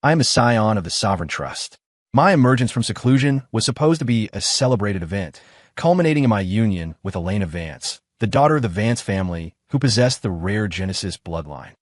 I am a scion of the Sovereign Trust. My emergence from seclusion was supposed to be a celebrated event, culminating in my union with Elena Vance, the daughter of the Vance family who possessed the rare Genesis bloodline.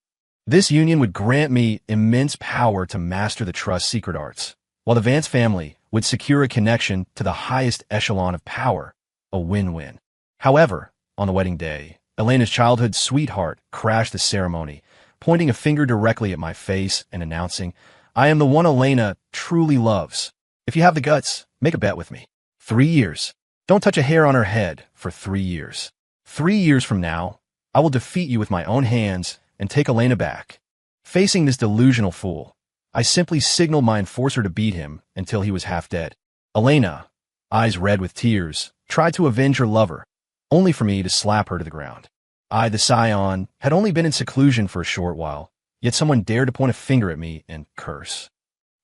This union would grant me immense power to master the Trust's secret arts, while the Vance family would secure a connection to the highest echelon of power, a win-win. However, on the wedding day, Elena's childhood sweetheart crashed the ceremony, pointing a finger directly at my face and announcing, "I am the one Elena truly loves. If you have the guts, make a bet with me. 3 years. Don't touch a hair on her head for 3 years. 3 years from now, I will defeat you with my own hands and take Elena back." Facing this delusional fool, I simply signaled my enforcer to beat him until he was half dead. Elena, eyes red with tears, tried to avenge her lover, only for me to slap her to the ground. I, the scion, had only been in seclusion for a short while, yet someone dared to point a finger at me and curse.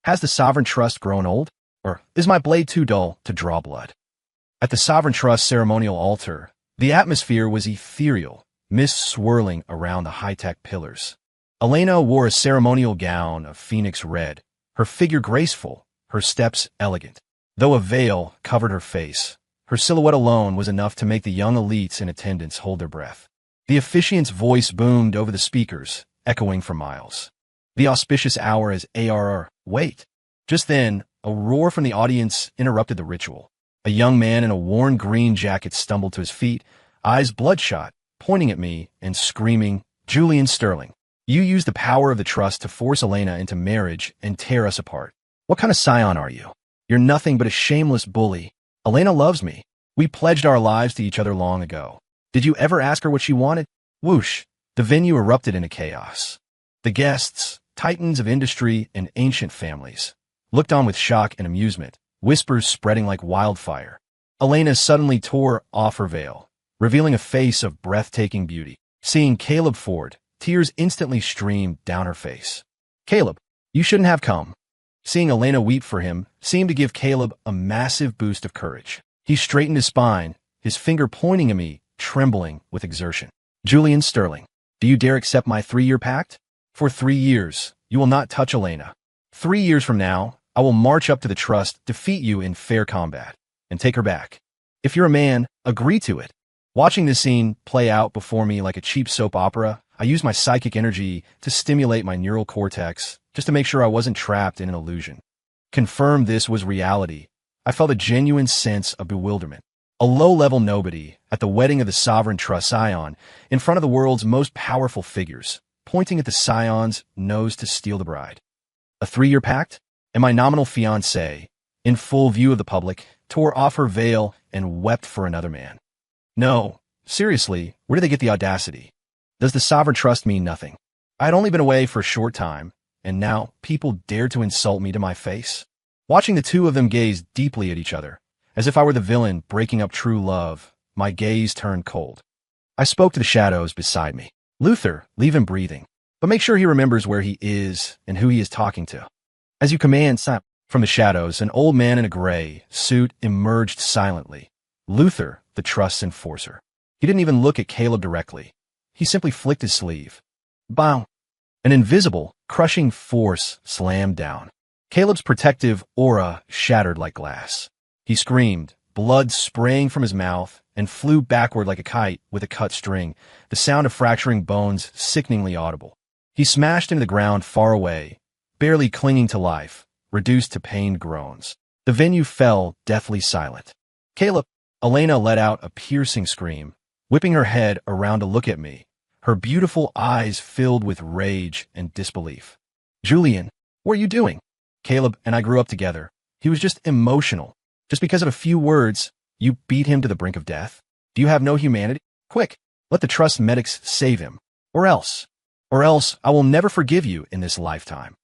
Has the Sovereign Trust grown old? Or is my blade too dull to draw blood? At the Sovereign Trust ceremonial altar, the atmosphere was ethereal, mist swirling around the high-tech pillars. Elena wore a ceremonial gown of phoenix red, her figure graceful, her steps elegant. Though a veil covered her face, her silhouette alone was enough to make the young elites in attendance hold their breath. The officiant's voice boomed over the speakers, echoing for miles. The auspicious hour as ARR. Wait. Just then, a roar from the audience interrupted the ritual. A young man in a worn green jacket stumbled to his feet, eyes bloodshot, pointing at me and screaming, "Julian Sterling, you used the power of the Trust to force Elena into marriage and tear us apart. What kind of scion are you? You're nothing but a shameless bully. Elena loves me. We pledged our lives to each other long ago. Did you ever ask her what she wanted?" Whoosh! The venue erupted into chaos. The guests, titans of industry and ancient families, looked on with shock and amusement, whispers spreading like wildfire. Elena suddenly tore off her veil, revealing a face of breathtaking beauty. Seeing Caleb Ford, tears instantly streamed down her face. "Caleb, you shouldn't have come." Seeing Elena weep for him seemed to give Caleb a massive boost of courage. He straightened his spine, his finger pointing at me, trembling with exertion. "Julian Sterling, do you dare accept my 3-year pact? For 3 years, you will not touch Elena. 3 years from now, I will march up to the Trust, defeat you in fair combat, and take her back. If you're a man, agree to it." Watching this scene play out before me like a cheap soap opera, I used my psychic energy to stimulate my neural cortex, just to make sure I wasn't trapped in an illusion. Confirmed this was reality, I felt a genuine sense of bewilderment. A low-level nobody at the wedding of the Sovereign Trust scion, in front of the world's most powerful figures, pointing at the scion's nose to steal the bride. A 3-year pact? And my nominal fiancée, in full view of the public, tore off her veil and wept for another man. No, seriously, where did they get the audacity? Does the Sovereign Trust mean nothing? I had only been away for a short time, and now people dared to insult me to my face. Watching the two of them gaze deeply at each other, as if I were the villain breaking up true love, my gaze turned cold. I spoke to the shadows beside me. "Luther, leave him breathing, but make sure he remembers where he is and who he is talking to." "As you command, Sam." From the shadows, an old man in a gray suit emerged silently. Luther, the Trust's enforcer. He didn't even look at Caleb directly. He simply flicked his sleeve. Bow! An invisible, crushing force slammed down. Caleb's protective aura shattered like glass. He screamed, blood spraying from his mouth, and flew backward like a kite with a cut string, the sound of fracturing bones sickeningly audible. He smashed into the ground far away, barely clinging to life, reduced to pained groans. The venue fell deathly silent. "Caleb!" Elena let out a piercing scream, whipping her head around to look at me, her beautiful eyes filled with rage and disbelief. "Julian, what are you doing?" "Caleb and I grew up together. He was just emotional. Just because of a few words, you beat him to the brink of death? Do you have no humanity? Quick, let the Trust medics save him. Or else I will never forgive you in this lifetime."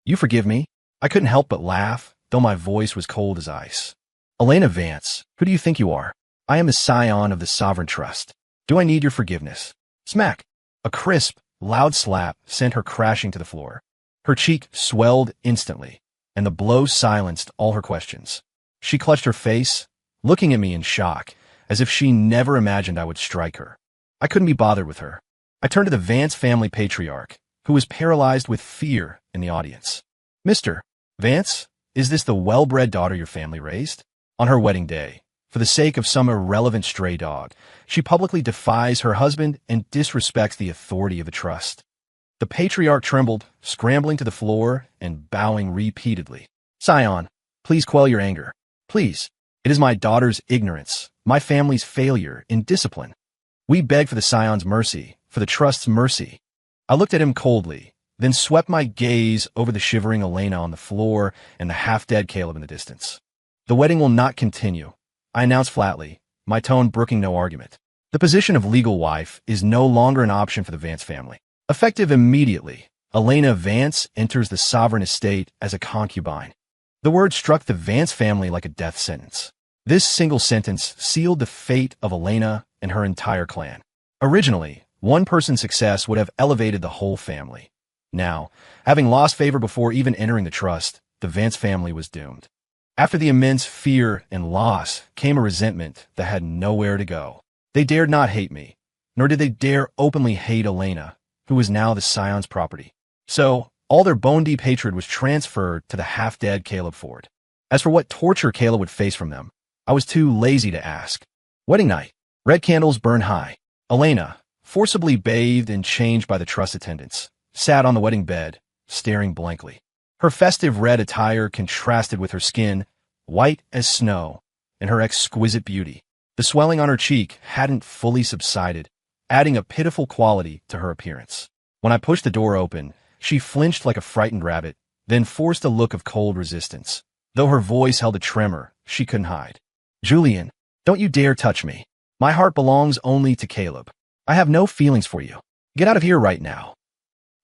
"You forgive me?" I couldn't help but laugh, though my voice was cold as ice. "Elena Vance, who do you think you are? I am the scion of the Sovereign Trust. Do I need your forgiveness?" Smack! A crisp, loud slap sent her crashing to the floor. Her cheek swelled instantly, and the blow silenced all her questions. She clutched her face, looking at me in shock, as if she never imagined I would strike her. I couldn't be bothered with her. I turned to the Vance family patriarch, who was paralyzed with fear in the audience. Mr. Vance, is this the well-bred daughter your family raised? On her wedding day, for the sake of some irrelevant stray dog, she publicly defies her husband and disrespects the authority of the trust. The patriarch trembled, scrambling to the floor and bowing repeatedly. Scion, please quell your anger. Please. It is my daughter's ignorance, my family's failure in discipline. We beg for the Scion's mercy, for the trust's mercy. I looked at him coldly, then swept my gaze over the shivering Elena on the floor and the half-dead Caleb in the distance. The wedding will not continue, I announced flatly, my tone brooking no argument. The position of legal wife is no longer an option for the Vance family. Effective immediately, Elena Vance enters the sovereign estate as a concubine. The word struck the Vance family like a death sentence. This single sentence sealed the fate of Elena and her entire clan. Originally, one person's success would have elevated the whole family. Now, having lost favor before even entering the trust, the Vance family was doomed. After the immense fear and loss came a resentment that had nowhere to go. They dared not hate me, nor did they dare openly hate Elena, who was now the Scion's property. So, all their bone-deep hatred was transferred to the half-dead Caleb Ford. As for what torture Caleb would face from them, I was too lazy to ask. Wedding night. Red candles burned high. Elena, forcibly bathed and changed by the trust attendants, sat on the wedding bed, staring blankly. Her festive red attire contrasted with her skin, white as snow, and her exquisite beauty. The swelling on her cheek hadn't fully subsided, adding a pitiful quality to her appearance. When I pushed the door open, she flinched like a frightened rabbit, then forced a look of cold resistance. Though her voice held a tremor, she couldn't hide. Julian, don't you dare touch me. My heart belongs only to Caleb. I have no feelings for you. Get out of here right now.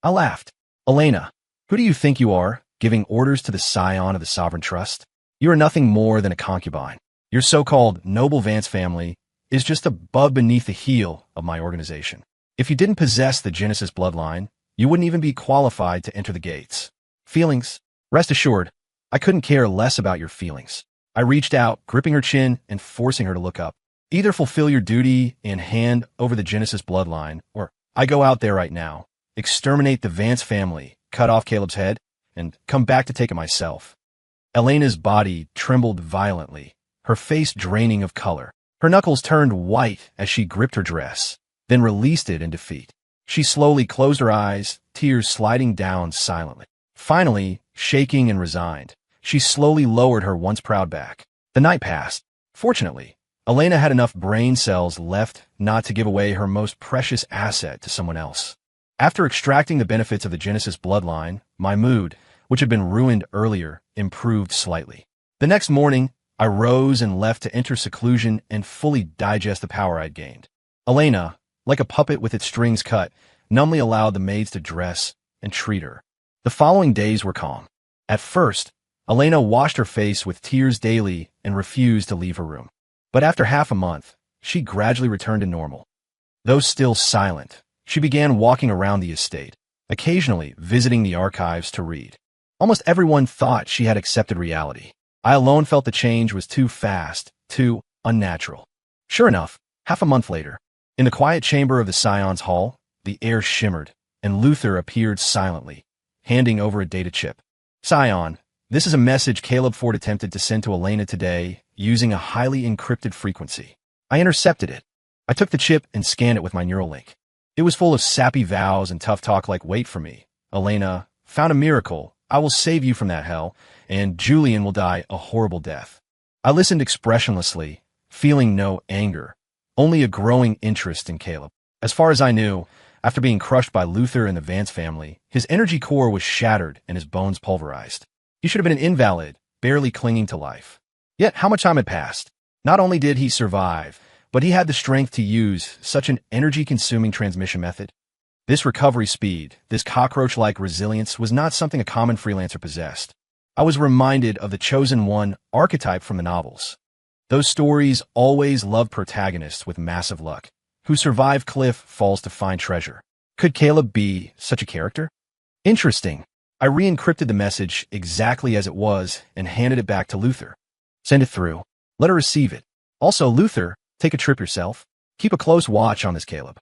I laughed. Elena, who do you think you are, giving orders to the scion of the sovereign trust? You are nothing more than a concubine. Your so-called noble Vance family is just a bug beneath the heel of my organization. If you didn't possess the Genesis bloodline, you wouldn't even be qualified to enter the gates. Feelings? Rest assured, I couldn't care less about your feelings. I reached out, gripping her chin and forcing her to look up. Either fulfill your duty and hand over the Genesis bloodline, or I go out there right now, exterminate the Vance family, cut off Caleb's head, and come back to take it myself. Elena's body trembled violently, her face draining of color. Her knuckles turned white as she gripped her dress, then released it in defeat. She slowly closed her eyes, tears sliding down silently. Finally, shaking and resigned, she slowly lowered her once proud back. The night passed. Fortunately, Elena had enough brain cells left not to give away her most precious asset to someone else. After extracting the benefits of the Genesis bloodline, my mood, which had been ruined earlier, improved slightly. The next morning, I rose and left to enter seclusion and fully digest the power I'd gained. Elena, like a puppet with its strings cut, numbly allowed the maids to dress and treat her. The following days were calm. At first, Elena washed her face with tears daily and refused to leave her room. But after half a month, she gradually returned to normal. Though still silent, she began walking around the estate, occasionally visiting the archives to read. Almost everyone thought she had accepted reality. I alone felt the change was too fast, too unnatural. Sure enough, half a month later, in the quiet chamber of the Scion's hall, the air shimmered, and Luther appeared silently, handing over a data chip. Scion, this is a message Caleb Ford attempted to send to Elena today using a highly encrypted frequency. I intercepted it. I took the chip and scanned it with my neural link. It was full of sappy vows and tough talk like wait for me. Elena, found a miracle. I will save you from that hell, and Julian will die a horrible death. I listened expressionlessly, feeling no anger, only a growing interest in Caleb. As far as I knew, after being crushed by Luther and the Vance family, his energy core was shattered and his bones pulverized. He should have been an invalid, barely clinging to life. Yet how much time had passed? Not only did he survive, but he had the strength to use such an energy-consuming transmission method. This recovery speed, this cockroach-like resilience was not something a common freelancer possessed. I was reminded of the Chosen One archetype from the novels. Those stories always love protagonists with massive luck, who survive cliff falls to find treasure. Could Caleb be such a character? Interesting. I re-encrypted the message exactly as it was and handed it back to Luther. Send it through. Let her receive it. Also, Luther, take a trip yourself. Keep a close watch on this Caleb.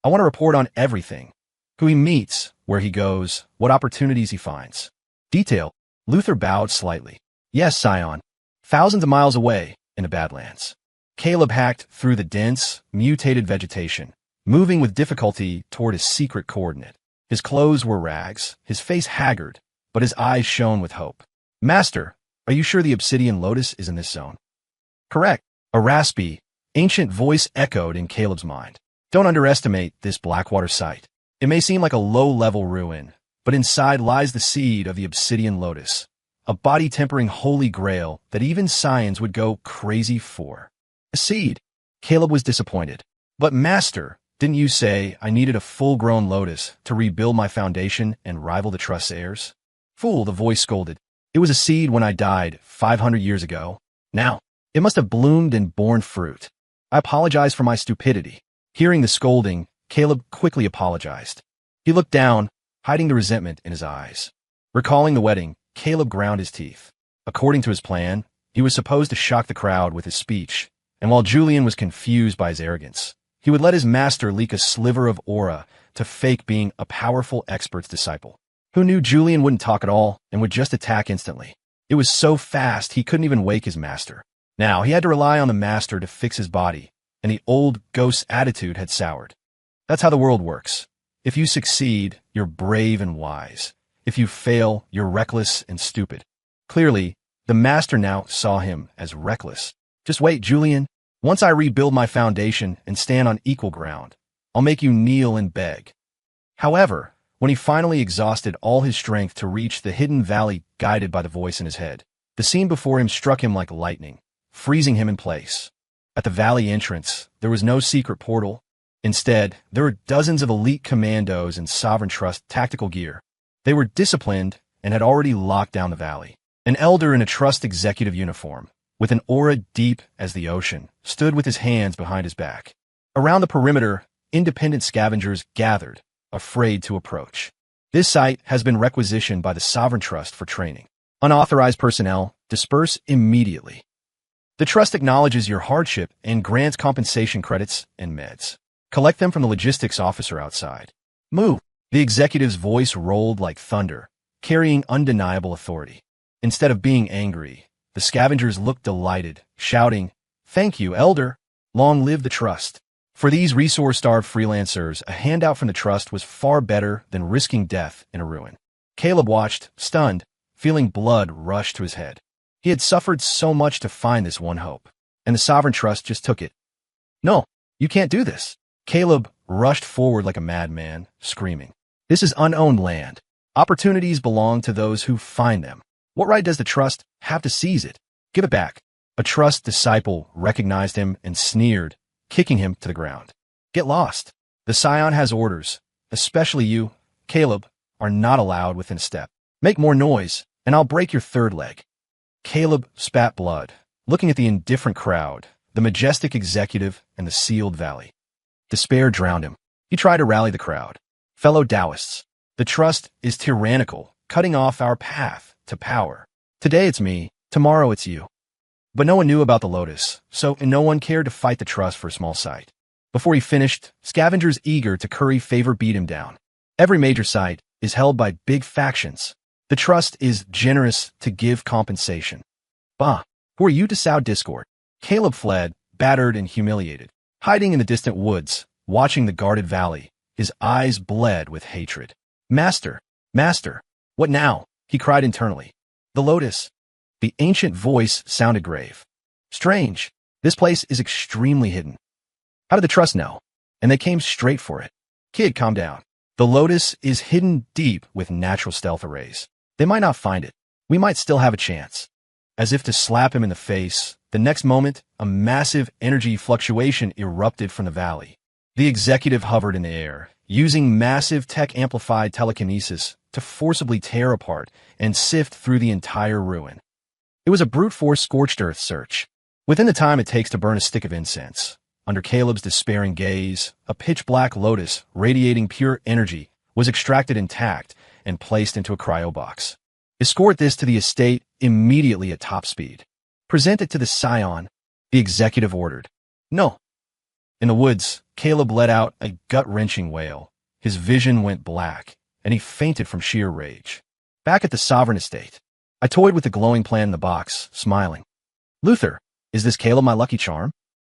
I want to report on everything. Who he meets, where he goes, what opportunities he finds. Detail. Luther bowed slightly. Yes, Scion. Thousands of miles away, in the Badlands. Caleb hacked through the dense, mutated vegetation, moving with difficulty toward his secret coordinate. His clothes were rags, his face haggard, but his eyes shone with hope. Master, are you sure the obsidian lotus is in this zone? Correct. A raspy, ancient voice echoed in Caleb's mind. Don't underestimate this Blackwater site. It may seem like a low-level ruin, but inside lies the seed of the obsidian lotus, a body-tempering holy grail that even scions would go crazy for. A seed. Caleb was disappointed. But Master, didn't you say I needed a full-grown lotus to rebuild my foundation and rival the Trust's heirs? Fool, the voice scolded. It was a seed when I died 500 years ago. Now, it must have bloomed and borne fruit. I apologize for my stupidity. Hearing the scolding, Caleb quickly apologized. He looked down, hiding the resentment in his eyes. Recalling the wedding, Caleb ground his teeth. According to his plan, he was supposed to shock the crowd with his speech, and while Julian was confused by his arrogance, he would let his master leak a sliver of aura to fake being a powerful expert's disciple. Who knew Julian wouldn't talk at all and would just attack instantly? It was so fast he couldn't even wake his master. Now he had to rely on the master to fix his body, and the old ghost's attitude had soured. That's how the world works. If you succeed, you're brave and wise. If you fail, you're reckless and stupid. Clearly, the master now saw him as reckless. Just wait, Julian. Once I rebuild my foundation and stand on equal ground, I'll make you kneel and beg. However, when he finally exhausted all his strength to reach the hidden valley guided by the voice in his head, the scene before him struck him like lightning, freezing him in place. At the valley entrance, there was no secret portal. Instead, there were dozens of elite commandos in Sovereign Trust tactical gear. They were disciplined and had already locked down the valley. An elder in a Trust executive uniform, with an aura deep as the ocean, stood with his hands behind his back. Around the perimeter, independent scavengers gathered, afraid to approach. This site has been requisitioned by the Sovereign Trust for training. Unauthorized personnel, disperse immediately. The Trust acknowledges your hardship and grants compensation credits and meds. Collect them from the logistics officer outside. Move. The executive's voice rolled like thunder, carrying undeniable authority. Instead of being angry, the scavengers looked delighted, shouting, "Thank you, Elder! Long live the Trust!" For these resource-starved freelancers, a handout from the Trust was far better than risking death in a ruin. Caleb watched, stunned, feeling blood rush to his head. He had suffered so much to find this one hope, and the Sovereign Trust just took it. "No, you can't do this!" Caleb rushed forward like a madman, screaming. "This is unowned land. Opportunities belong to those who find them. What right does the Trust have to seize it? Give it back." A Trust disciple recognized him and sneered, kicking him to the ground. "Get lost. The Scion has orders. Especially you, Caleb, are not allowed within a step. Make more noise, and I'll break your third leg." Caleb spat blood, looking at the indifferent crowd, the majestic executive, and the sealed valley. Despair drowned him. He tried to rally the crowd. "Fellow Taoists, the Trust is tyrannical, cutting off our path to power. Today it's me, tomorrow it's you." But no one knew about the Lotus, so no one cared to fight the Trust for a small site. Before he finished, scavengers eager to curry favor beat him down. Every major site is held by big factions. The Trust is generous to give compensation. Bah, who are you to sow discord? Caleb fled, battered and humiliated, hiding in the distant woods, watching the guarded valley. His eyes bled with hatred. "Master, Master, what now?" he cried internally. "The Lotus." The ancient voice sounded grave. "Strange. This place is extremely hidden. How did the Trust know?" And they came straight for it. "Kid, calm down. The Lotus is hidden deep with natural stealth arrays. They might not find it. We might still have a chance." As if to slap him in the face, the next moment, a massive energy fluctuation erupted from the valley. The executive hovered in the air, using massive tech-amplified telekinesis to forcibly tear apart and sift through the entire ruin. It was a brute-force scorched earth search. Within the time it takes to burn a stick of incense, under Caleb's despairing gaze, a pitch-black lotus radiating pure energy was extracted intact and placed into a cryobox. "Escort this to the estate immediately at top speed. Present it to the Scion," the executive ordered. "No." In the woods, Caleb let out a gut-wrenching wail. His vision went black, and he fainted from sheer rage. Back at the sovereign estate, I toyed with the glowing plan in the box, smiling. Luther, is this Caleb my lucky charm?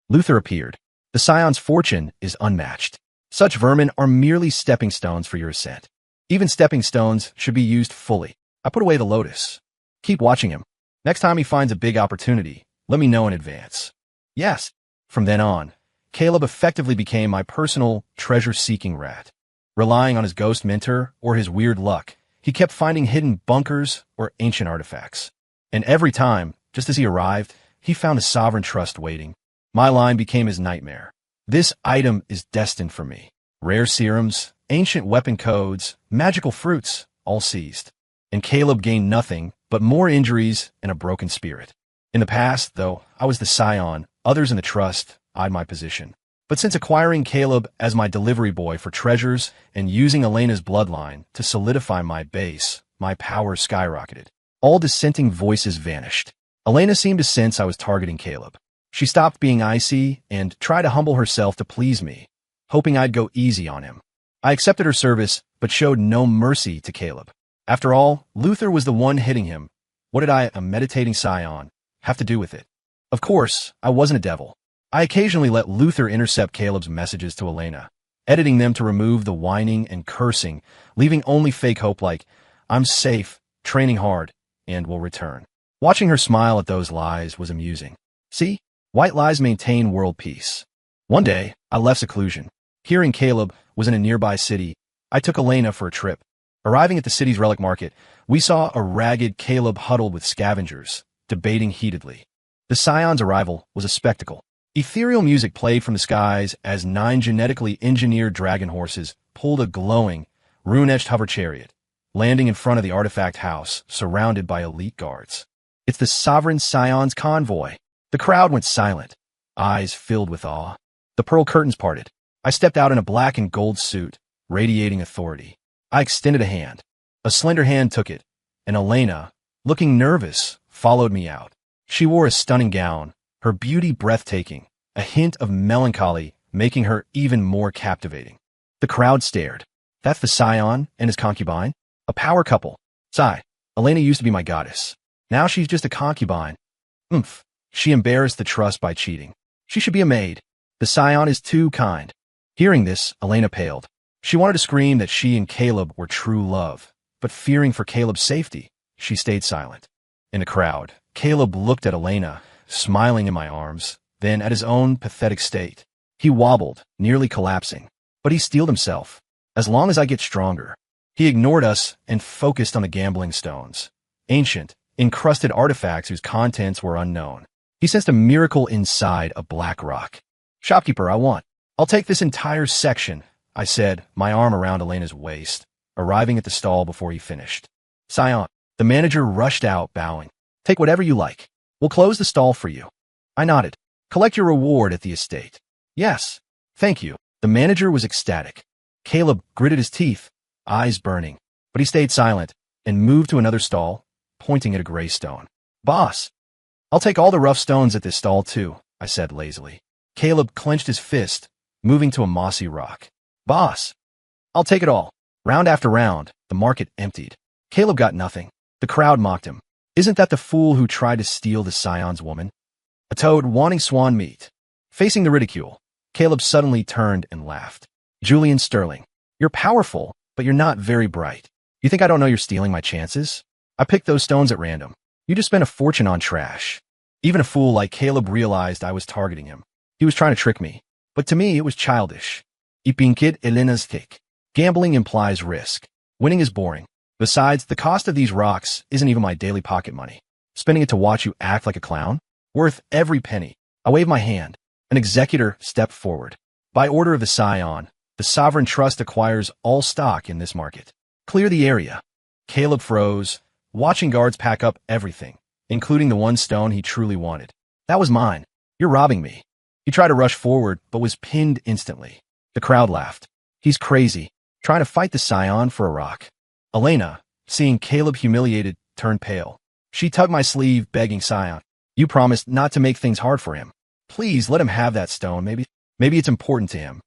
Luther appeared. The scion's fortune is unmatched. Such vermin are merely stepping stones for your ascent. Even stepping stones should be used fully. I put away the lotus. Keep watching him. Next time he finds a big opportunity, let me know in advance. Yes. From then on, Caleb effectively became my personal treasure-seeking rat. Relying on his ghost mentor or his weird luck, he kept finding hidden bunkers or ancient artifacts. And every time, just as he arrived, he found a sovereign trust waiting. My line became his nightmare. This item is destined for me. Rare serums, ancient weapon codes, magical fruits, all seized. And Caleb gained nothing but more injuries and a broken spirit. In the past, though, I was the scion. Others in the trust eyed my position. But since acquiring Caleb as my delivery boy for treasures and using Elena's bloodline to solidify my base, my power skyrocketed. All dissenting voices vanished. Elena seemed to sense I was targeting Caleb. She stopped being icy and tried to humble herself to please me, hoping I'd go easy on him. I accepted her service, but showed no mercy to Caleb. After all, Luther was the one hitting him. What did I, a meditating scion, have to do with it? Of course, I wasn't a devil. I occasionally let Luther intercept Caleb's messages to Elena, editing them to remove the whining and cursing, leaving only fake hope like, I'm safe, training hard, and will return. Watching her smile at those lies was amusing. See, white lies maintain world peace. One day, I left seclusion. Hearing Caleb was in a nearby city, I took Elena for a trip. Arriving at the city's relic market, we saw a ragged Caleb huddled with scavengers, debating heatedly. The scion's arrival was a spectacle. Ethereal music played from the skies as 9 genetically engineered dragon horses pulled a glowing, rune-etched hover chariot, landing in front of the artifact house, surrounded by elite guards. It's the sovereign scion's convoy. The crowd went silent, eyes filled with awe. The pearl curtains parted. I stepped out in a black and gold suit, radiating authority. I extended a hand. A slender hand took it, and Elena, looking nervous, followed me out. She wore a stunning gown, her beauty breathtaking, a hint of melancholy making her even more captivating. The crowd stared. That's the scion and his concubine? A power couple. Sigh. Elena used to be my goddess. Now she's just a concubine. Oomph. She embarrassed the trust by cheating. She should be a maid. The scion is too kind. Hearing this, Elena paled. She wanted to scream that she and Caleb were true love, but fearing for Caleb's safety, she stayed silent. In the crowd, Caleb looked at Elena, smiling in my arms, then at his own pathetic state. He wobbled, nearly collapsing, but he steeled himself. As long as I get stronger. He ignored us and focused on the gambling stones. Ancient, encrusted artifacts whose contents were unknown. He sensed a miracle inside a black rock. Shopkeeper, I want. I'll take this entire section, I said, my arm around Elena's waist, arriving at the stall before he finished. Scion. The manager rushed out, bowing. Take whatever you like. We'll close the stall for you. I nodded. Collect your reward at the estate. Yes. Thank you. The manager was ecstatic. Caleb gritted his teeth, eyes burning, but he stayed silent and moved to another stall, pointing at a gray stone. Boss. I'll take all the rough stones at this stall too, I said lazily. Caleb clenched his fist, moving to a mossy rock. Boss. I'll take it all. Round after round, the market emptied. Caleb got nothing. The crowd mocked him. Isn't that the fool who tried to steal the scion's woman? A toad wanting swan meat. Facing the ridicule, Caleb suddenly turned and laughed. Julian Sterling, you're powerful, but you're not very bright. You think I don't know you're stealing my chances? I picked those stones at random. You just spent a fortune on trash. Even a fool like Caleb realized I was targeting him. He was trying to trick me. But to me, it was childish. Ipinkid Elena's thick. Gambling implies risk. Winning is boring. Besides, the cost of these rocks isn't even my daily pocket money. Spending it to watch you act like a clown? Worth every penny. I waved my hand. An executor stepped forward. By order of the scion, the sovereign trust acquires all stock in this market. Clear the area. Caleb froze, watching guards pack up everything, including the one stone he truly wanted. That was mine. You're robbing me. He tried to rush forward, but was pinned instantly. The crowd laughed. He's crazy, trying to fight the scion for a rock. Elena, seeing Caleb humiliated, turned pale. She tugged my sleeve, begging Scion, you promised not to make things hard for him. Please let him have that stone, maybe it's important to him.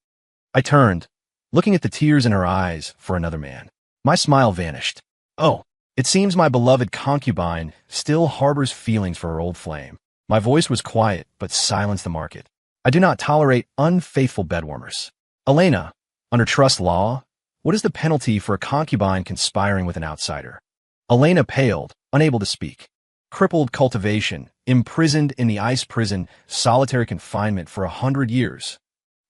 I turned, looking at the tears in her eyes for another man. My smile vanished. Oh, It seems my beloved concubine still harbors feelings for her old flame. My voice was quiet, but silenced the market. I do not tolerate unfaithful bedwarmers. Elena, under trust law, what is the penalty for a concubine conspiring with an outsider? Elena paled, unable to speak. Crippled cultivation, imprisoned in the ice prison, solitary confinement for 100 years.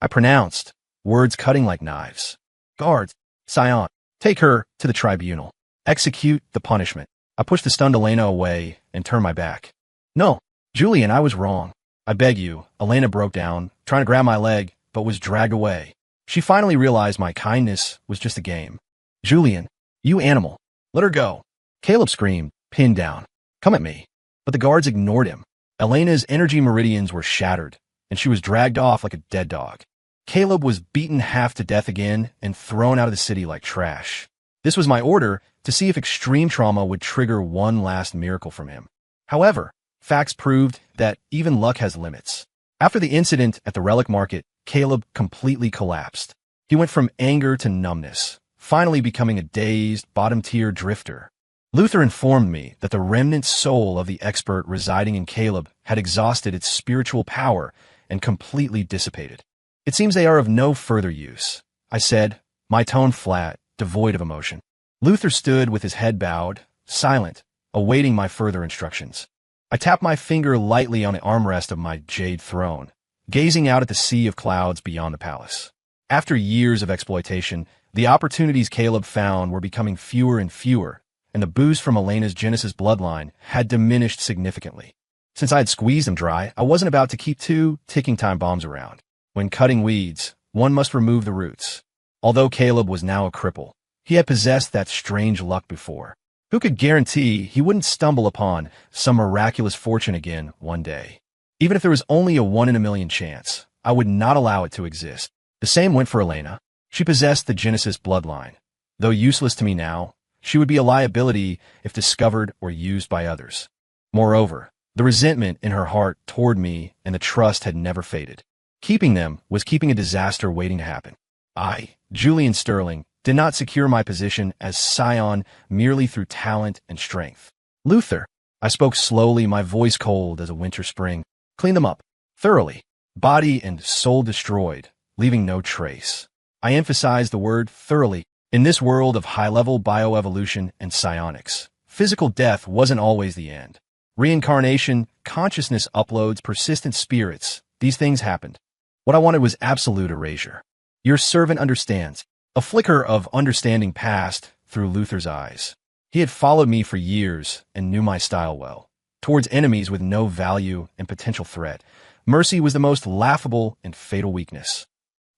I pronounced, words cutting like knives. Guards, Scion, take her to the tribunal. Execute the punishment. I pushed the stunned Elena away and turned my back. No, Julian, I was wrong. I beg you. Elena broke down, trying to grab my leg, but was dragged away. She finally realized my kindness was just a game. Julian, you animal. Let her go. Caleb screamed, pinned down. Come at me. But the guards ignored him. Elena's energy meridians were shattered, and she was dragged off like a dead dog. Caleb was beaten half to death again and thrown out of the city like trash. This was my order to see if extreme trauma would trigger one last miracle from him. However, facts proved that even luck has limits. After the incident at the relic market, Caleb completely collapsed. He went from anger to numbness, finally becoming a dazed, bottom-tier drifter. Luther informed me that the remnant soul of the expert residing in Caleb had exhausted its spiritual power and completely dissipated. It seems they are of no further use, I said, my tone flat, devoid of emotion. Luther stood with his head bowed, silent, awaiting my further instructions. I tapped my finger lightly on the armrest of my jade throne, gazing out at the sea of clouds beyond the palace. After years of exploitation, the opportunities Caleb found were becoming fewer and fewer, and the boost from Elena's Genesis bloodline had diminished significantly. Since I had squeezed him dry, I wasn't about to keep 2 ticking time bombs around. When cutting weeds, one must remove the roots. Although Caleb was now a cripple, he had possessed that strange luck before. Who could guarantee he wouldn't stumble upon some miraculous fortune again one day? Even if there was only a 1 in a million chance, I would not allow it to exist. The same went for Elena. She possessed the Genesis bloodline. Though useless to me now, she would be a liability if discovered or used by others. Moreover, the resentment in her heart toward me and the trust had never faded. Keeping them was keeping a disaster waiting to happen. I, Julian Sterling, did not secure my position as Scion merely through talent and strength. Luther, I spoke slowly, my voice cold as a winter spring, clean them up, thoroughly, body and soul destroyed, leaving no trace. I emphasized the word thoroughly. In this world of high-level bioevolution and psionics, physical death wasn't always the end. Reincarnation, consciousness uploads, persistent spirits, these things happened. What I wanted was absolute erasure. Your servant understands. A flicker of understanding passed through Luther's eyes. He had followed me for years and knew my style well. Towards enemies with no value and potential threat, mercy was the most laughable and fatal weakness.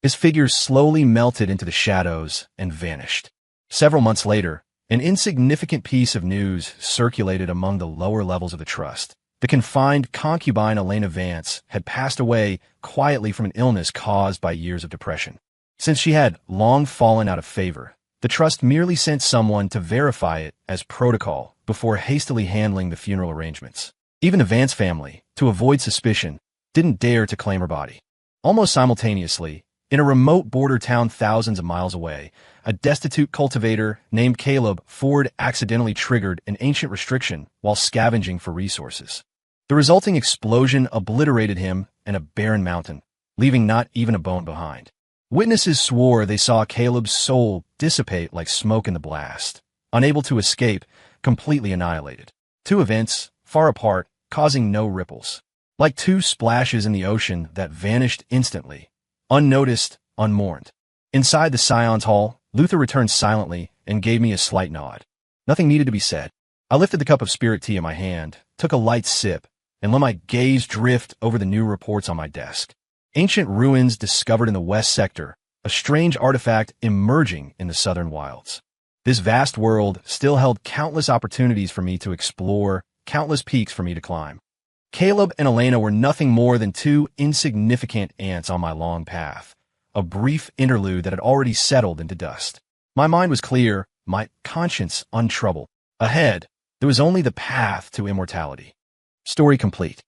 His figure slowly melted into the shadows and vanished. Several months later, an insignificant piece of news circulated among the lower levels of the trust. The confined concubine Elena Vance had passed away quietly from an illness caused by years of depression. Since she had long fallen out of favor, the trust merely sent someone to verify it as protocol before hastily handling the funeral arrangements. Even the Vance family, to avoid suspicion, didn't dare to claim her body. Almost simultaneously, in a remote border town thousands of miles away, a destitute cultivator named Caleb Ford accidentally triggered an ancient restriction while scavenging for resources. The resulting explosion obliterated him and a barren mountain, leaving not even a bone behind. Witnesses swore they saw Caleb's soul dissipate like smoke in the blast, unable to escape, completely annihilated. 2 events, far apart, causing no ripples. Like 2 splashes in the ocean that vanished instantly, unnoticed, unmourned. Inside the Scion's hall, Luther returned silently and gave me a slight nod. Nothing needed to be said. I lifted the cup of spirit tea in my hand, took a light sip, and let my gaze drift over the new reports on my desk. Ancient ruins discovered in the west sector, a strange artifact emerging in the southern wilds. This vast world still held countless opportunities for me to explore, countless peaks for me to climb. Caleb and Elena were nothing more than 2 insignificant ants on my long path, a brief interlude that had already settled into dust. My mind was clear, my conscience untroubled. Ahead, there was only the path to immortality. Story complete.